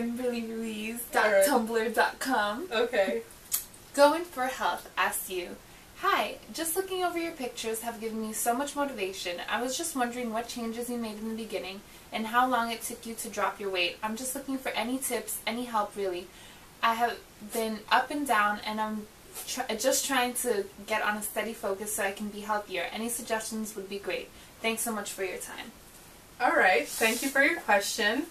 kimberlyruiz.tumblr.com. Okay. Going for Health asks you, hi, just looking over your pictures have given me so much motivation. I was just wondering what changes you made in the beginning and how long it took you to drop your weight. I'm just looking for any tips, any help really. I have been up and down and I'm just trying to get on a steady focus so I can be healthier. Any suggestions would be great. Thanks so much for your time. Alright, thank you for your question.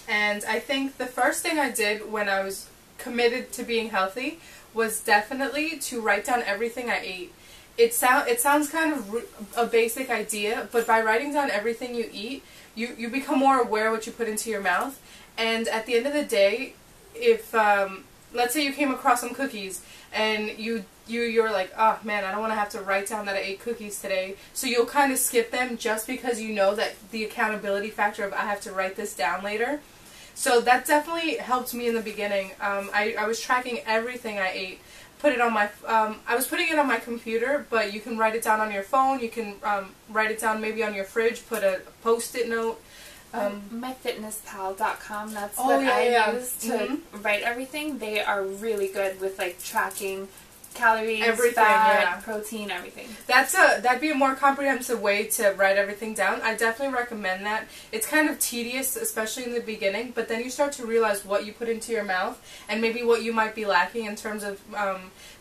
And I think the first thing I did when I was committed to being healthy was definitely to write down everything I ate. It sounds kind of a basic idea, but by writing down everything you eat, you become more aware of what you put into your mouth. And at the end of the day, if let's say you came across some cookies and you're like, oh man, I don't want to have to write down that I ate cookies today, so you'll kind of skip them just because you know that the accountability factor of I have to write this down later. So that definitely helped me in the beginning. I was tracking everything I ate. Put it on my I was putting it on my computer, but you can write it down on your phone. You can write it down maybe on your fridge. Put a post-it note. MyFitnessPal.com. That's what I use to write everything. They are really good with like tracking calories, fat, protein, everything. That'd be a more comprehensive way to write everything down. I definitely recommend that. It's kind of tedious, especially in the beginning, but then you start to realize what you put into your mouth and maybe what you might be lacking in terms of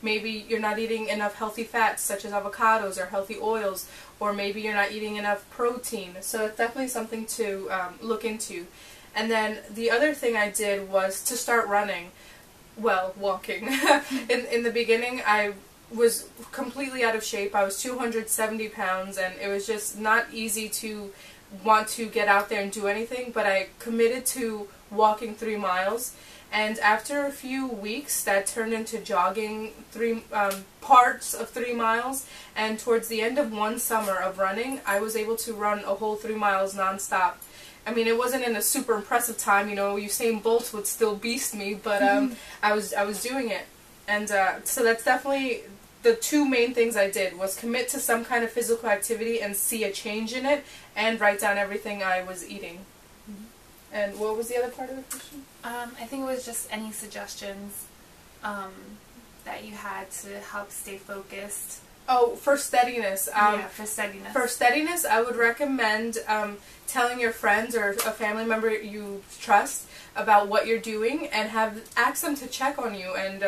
maybe you're not eating enough healthy fats such as avocados or healthy oils, or maybe you're not eating enough protein. So it's definitely something to look into. And then the other thing I did was to start running. Well, walking. in the beginning, I was completely out of shape. I was 270 pounds, and it was just not easy to want to get out there and do anything, but I committed to walking 3 miles, and after a few weeks, that turned into jogging parts of 3 miles, and towards the end of one summer of running, I was able to run a whole 3 miles nonstop. I mean, it wasn't in a super impressive time, you know, Usain Bolt would still beast me, but I was doing it. And so that's definitely the two main things I did, was commit to some kind of physical activity and see a change in it, and write down everything I was eating. And what was the other part of the question? I think it was just any suggestions that you had to help stay focused. Oh, for steadiness. Yeah, for steadiness. For steadiness, I would recommend telling your friends or a family member you trust about what you're doing, and ask them to check on you. And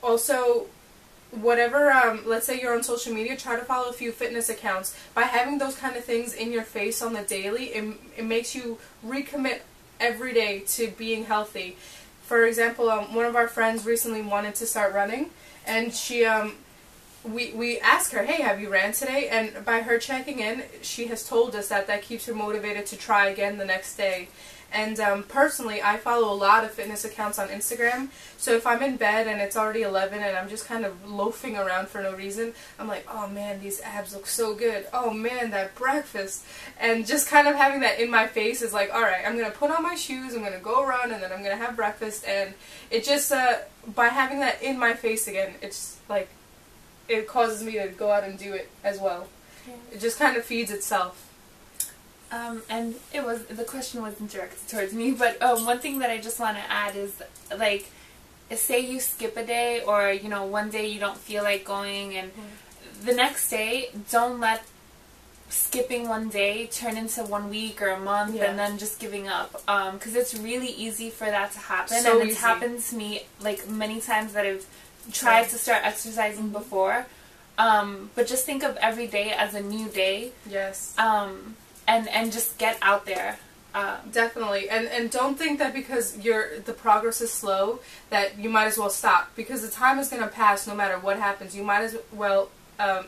also, whatever, let's say you're on social media, try to follow a few fitness accounts. By having those kind of things in your face on the daily, it makes you recommit every day to being healthy. For example, one of our friends recently wanted to start running, and she we asked her, hey, have you ran today? And by her checking in, she has told us that keeps her motivated to try again the next day. And personally, I follow a lot of fitness accounts on Instagram, so if I'm in bed and it's already 11 and I'm just kind of loafing around for no reason, I'm like, oh man, these abs look so good. Oh man, that breakfast. And just kind of having that in my face is like, alright, I'm going to put on my shoes, I'm going to go run, and then I'm going to have breakfast. And it just, by having that in my face again, it's like, it causes me to go out and do it as well. Yeah. It just kind of feeds itself. And the question wasn't directed towards me, but one thing that I just want to add is, like, say you skip a day, or, you know, one day you don't feel like going, and the next day, don't let skipping one day turn into 1 week or a month and then just giving up, because it's really easy for that to happen, and it's happened to me, like, many times that I've tried to start exercising before, but just think of every day as a new day. Yes. And just get out there. Definitely. And don't think that because the progress is slow that you might as well stop, because the time is going to pass no matter what happens. You might as well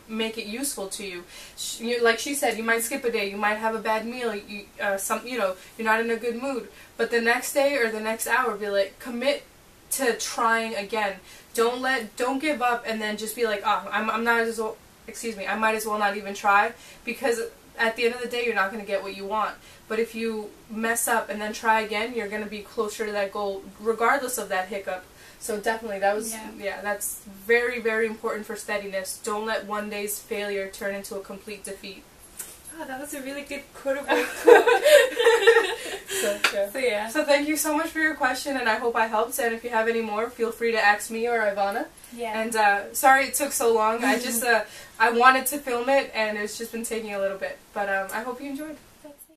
make it useful to you. Like she said, you might skip a day, you might have a bad meal, you know, you're not in a good mood, but the next day or the next hour, be like, commit to trying again. Don't give up and then just be like, oh, I might as well not even try, because at the end of the day, you're not going to get what you want. But if you mess up and then try again, you're going to be closer to that goal, regardless of that hiccup. So definitely, that's very, very important for steadiness. Don't let one day's failure turn into a complete defeat. Oh, that was a really good quotable quote. So yeah. Yeah. So thank you so much for your question, and I hope I helped. And if you have any more, feel free to ask me or Ivana. Yeah. And sorry it took so long. I just I wanted to film it, and it's just been taking a little bit. But I hope you enjoyed.